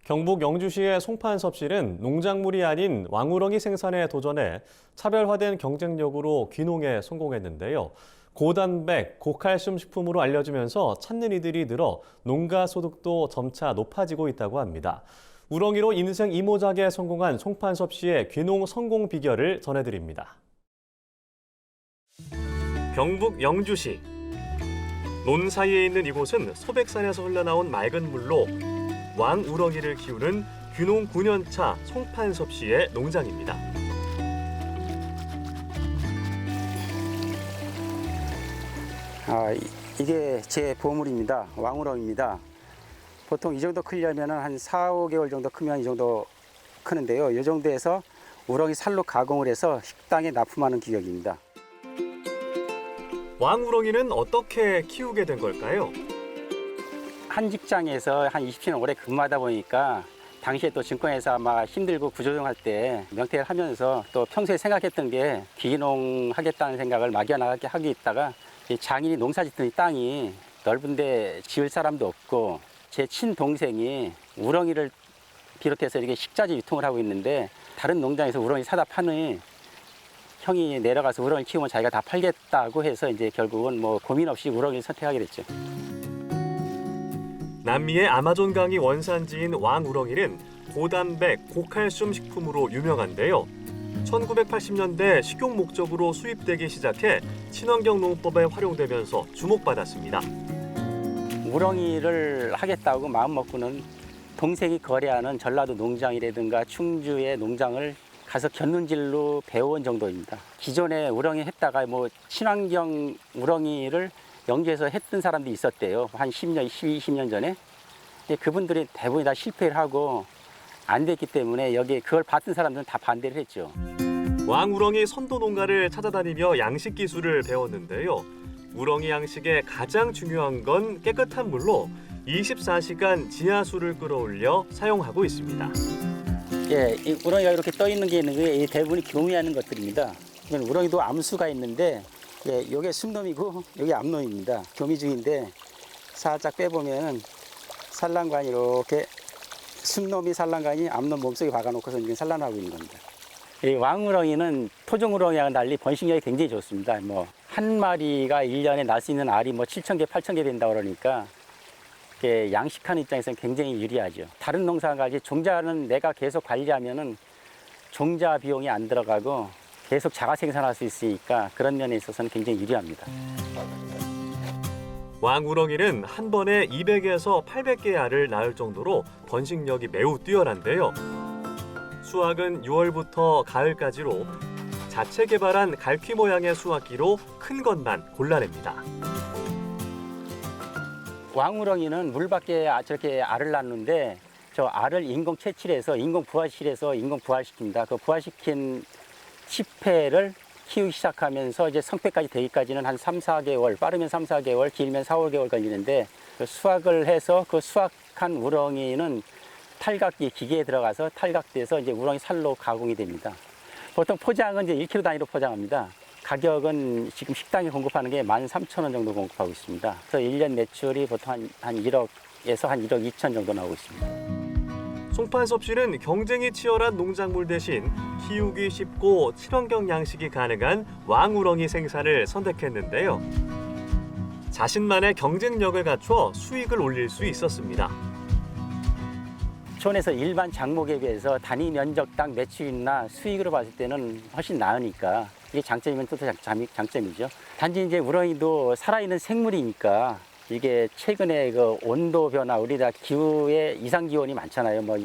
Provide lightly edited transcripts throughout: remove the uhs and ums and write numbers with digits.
경북 영주시의 송판섭씨는 농작물이 아닌 왕우렁이 생산에 도전해 차별화된 경쟁력으로 귀농에 성공했는데요. 고단백, 고칼슘 식품으로 알려지면서 찾는 이들이 늘어 농가 소득도 점차 높아지고 있다고 합니다. 우렁이로 인생 이모작에 성공한 송판섭씨의 귀농 성공 비결을 전해드립니다. 경북 영주시. 논 사이에 있는 이곳은 소백산에서 흘러나온 맑은 물로 왕우렁이를 키우는 귀농 9년차 송판섭 씨의 농장입니다. 이게 제 보물입니다. 왕우렁입니다. 보통 이 정도 크려면 한 4, 5개월 정도 크면 이 정도 크는데요. 이 정도에서 우렁이 살로 가공을 해서 식당에 납품하는 규격입니다. 왕우렁이는 어떻게 키우게 된 걸까요? 한 직장에서 한 20년 오래 근무하다 보니까 당시에 또 증권회사 아마 힘들고 구조조정할 때 명퇴를 하면서 또 평소에 생각했던 게 귀농 하겠다는 생각을 막연하게 하고 있다가 장인이 농사 짓던 이 땅이 넓은데 지을 사람도 없고 제 친동생이 우렁이를 비롯해서 이렇게 식자재 유통을 하고 있는데 다른 농장에서 우렁이 사다 파는 형이 내려가서 우렁이 키우면 자기가 다 팔겠다고 해서 이제 결국은 뭐 고민 없이 우렁이를 선택하게 됐죠. 남미의 아마존 강이 원산지인 왕우렁이는 고단백, 고칼슘 식품으로 유명한데요. 1980년대 식용 목적으로 수입되기 시작해 친환경 농법에 활용되면서 주목받았습니다. 우렁이를 하겠다고 마음먹고는 동생이 거래하는 전라도 농장이라든가 충주의 농장을 가서 곁눈질로 배워온 정도입니다. 기존에 우렁이 했다가 뭐 친환경 우렁이를 영주에서 했던 사람도 있었대요. 한 10년, 20년 전에. 그분들이 대부분 다 실패를 하고 안 됐기 때문에 여기 그걸 봤던 사람들은 다 반대를 했죠. 왕우렁이 선도 농가를 찾아다니며 양식 기술을 배웠는데요. 우렁이 양식의 가장 중요한 건 깨끗한 물로 24시간 지하수를 끌어올려 사용하고 있습니다. 예, 이 우렁이가 이렇게 떠 있는 게 있는 게 대부분이 교미하는 것들입니다. 우렁이도 암수가 있는데 예, 이게 숨놈이고 여기 암놈입니다. 교미 중인데 살짝 빼보면 산란관이 이렇게 숨놈이 산란관이 암놈 몸속에 박아놓고서 지금 산란하고 있는 겁니다. 이 왕우렁이는 토종우렁이와는 달리 번식력이 굉장히 좋습니다. 뭐 한 마리가 1년에 날 수 있는 알이 뭐 7,000개, 8,000개 된다 그러니까 양식하는 입장에서는 굉장히 유리하죠. 다른 농사와 같이 종자는 내가 계속 관리하면은 종자 비용이 안 들어가고 계속 자가 생산할 수 있으니까 그런 면에 있어서는 굉장히 유리합니다. 왕우렁이는 한 번에 200에서 800개의 알을 낳을 정도로 번식력이 매우 뛰어난데요. 수확은 6월부터 가을까지로 자체 개발한 갈퀴 모양의 수확기로 큰 것만 골라냅니다. 왕우렁이는 물 밖에 저렇게 알을 낳는데 저 알을 인공 채취해서 인공 부화실에서 인공 부화시킵니다. 그 부화시킨 치패를 키우기 시작하면서 이제 성패까지 되기까지는 한 3, 4개월, 빠르면 3, 4개월, 길면 4, 5개월 걸리는데 그 수확을 해서 그 수확한 우렁이는 탈각기 기계에 들어가서 탈각돼서 이제 우렁이 살로 가공이 됩니다. 보통 포장은 이제 1kg 단위로 포장합니다. 가격은 지금 식당에 공급하는 게 13,000원 정도 공급하고 있습니다. 그래서 1년 매출이 보통 한 1억에서 한 1억 2천 정도 나오고 있습니다. 송판섭 씨는 경쟁이 치열한 농작물 대신 키우기 쉽고 친환경 양식이 가능한 왕우렁이 생산을 선택했는데요. 자신만의 경쟁력을 갖춰 수익을 올릴 수 있었습니다. 촌에서 일반 작목에 비해서 단위 면적당 매출이나 수익으로 봤을 때는 훨씬 나으니까 이게 장점이면 또 장점이죠. 단지 이제 우렁이도 살아있는 생물이니까 이게 최근에 그 온도 변화, 우리나라 기후에 이상 기온이 많잖아요. 뭐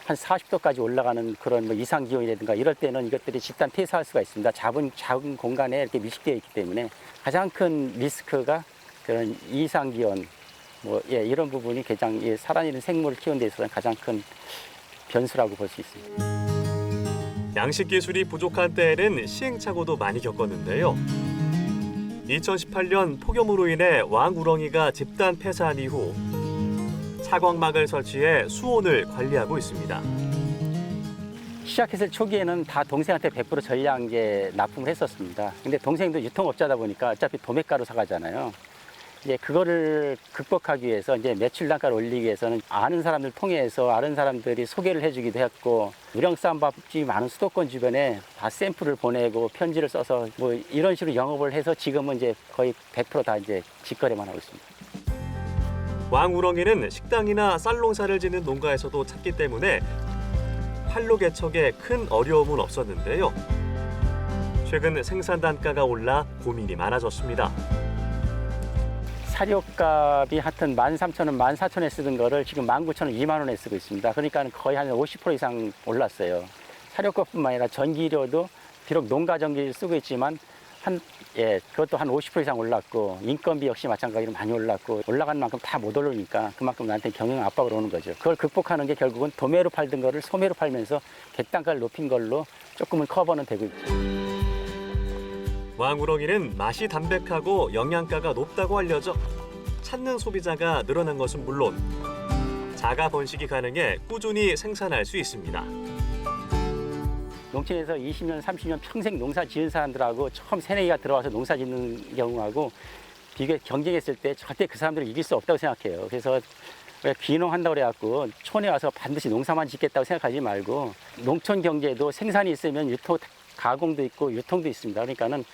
한 40도까지 올라가는 그런 뭐 이상 기온이라든가 이럴 때는 이것들이 집단 폐사할 수가 있습니다. 작은 공간에 이렇게 밀식되어 있기 때문에 가장 큰 리스크가 그런 이상 기온, 이런 부분이 가장 살아있는 생물을 키우는 데 있어서는 가장 큰 변수라고 볼 수 있습니다. 양식 기술이 부족한 때에는 시행착오도 많이 겪었는데요. 2018년 폭염으로 인해 왕우렁이가 집단 폐사한 이후 차광막을 설치해 수온을 관리하고 있습니다. 시작했을 초기에는 다 동생한테 100% 전량제 납품을 했었습니다. 근데 동생도 유통업자다 보니까 어차피 도매가로 사가잖아요. 이제 그거를 극복하기 위해서 이제 매출 단가를 올리기 위해서는 아는 사람들 통해서 아는 사람들이 소개를 해주기도 했고, 우렁쌈밥집이 많은 수도권 주변에 다 샘플을 보내고 편지를 써서 뭐 이런 식으로 영업을 해서 지금은 이제 거의 100% 다 이제 직거래만 하고 있습니다. 왕우렁이는 식당이나 쌀 농사를 짓는 농가에서도 찾기 때문에 판로 개척에 큰 어려움은 없었는데요. 최근 생산 단가가 올라 고민이 많아졌습니다. 사료값이 하여튼 13,000원, 14,000원에 쓰던 거를 지금 19,000원, 2만 원에 쓰고 있습니다. 그러니까 거의 한 50% 이상 올랐어요. 사료값뿐만 아니라 전기료도 비록 농가 전기를 쓰고 있지만 그것도 한 50% 이상 올랐고, 인건비 역시 마찬가지로 많이 올랐고, 올라간 만큼 다 못 오르니까 그만큼 나한테 경영 압박을 오는 거죠. 그걸 극복하는 게 결국은 도매로 팔던 거를 소매로 팔면서 객단가를 높인 걸로 조금은 커버는 되고 있죠. 왕우렁이는 맛이 담백하고 영양가가 높다고 알려져 찾는 소비자가 늘어난 것은 물론 자가 번식이 가능해 꾸준히 생산할 수 있습니다. 농촌에서 20년, 30년 평생 농사 지은 사람들하고 처음 새내기가 들어와서 농사 짓는 경우하고 경쟁했을 때 절대 그 사람들을 이길 수 없다고 생각해요. 그래서 왜 귀농한다고 그래갖고 촌에 와서 반드시 농사만 짓겠다고 생각하지 말고, 농촌 경제도 생산이 있으면 가공도 있고 유통도 있습니다. 그러니까는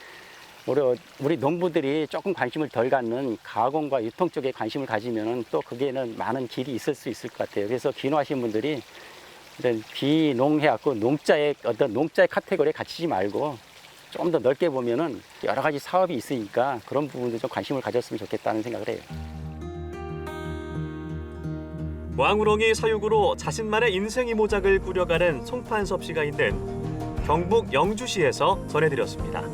우리 농부들이 조금 관심을 덜 갖는 가공과 유통 쪽에 관심을 가지면은 또 거기에는 많은 길이 있을 수 있을 것 같아요. 그래서 귀농하신 분들이 이런 귀농해갖고 농자의 카테고리에 갇히지 말고 좀 더 넓게 보면은 여러 가지 사업이 있으니까 그런 부분도 좀 관심을 가졌으면 좋겠다는 생각을 해요. 왕우렁이 사육으로 자신만의 인생 이모작을 꾸려가는 송판섭 씨가 있는 경북 영주시에서 전해드렸습니다.